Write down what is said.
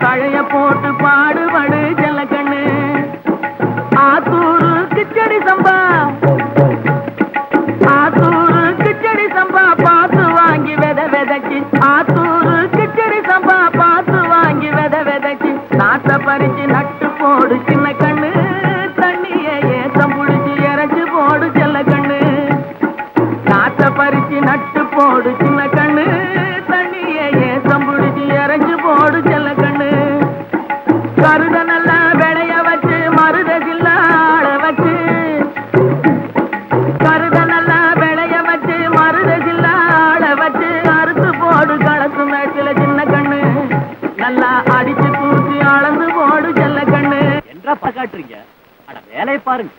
தழைய போட்டு பாடுபடு செல்ல கண்ணு. ஆத்தூரு கிச்சடி சம்பா, ஆத்தூரு கிச்சடி சம்பா பார்த்து வாங்கி வித விதைச்சு, ஆத்தூரு கிச்சடி சம்பா பார்த்து வாங்கி வித விதைச்சு, நாத்த பறிச்சு நட்டு போடு சின்ன கண்ணு. தண்ணிய ஏத்தம் புடிச்சு இறைச்சு போடு செல்ல கண்ணு. நாத்த பறிச்சு நட்டு போடு சின்ன கண்ணு. தண்ணிய ஏத்தம் புடிச்சு இறைச்சு போடு செல்ல கண்ணு. கருத நல்லா விளைய வச்சு மருத சில்லாட வச்சு, கருத நல்லா விளைய வச்சு மருத சில்லாட வச்சு, அறுத்து போடு களத்து மேட்டில சின்ன கண்ணு. நல்லா அடிச்சு தூக்கி அளந்து போடு செல்ல கண்ணு. என்றா காட்டுறீங்க, அட வேலையை பாருங்க.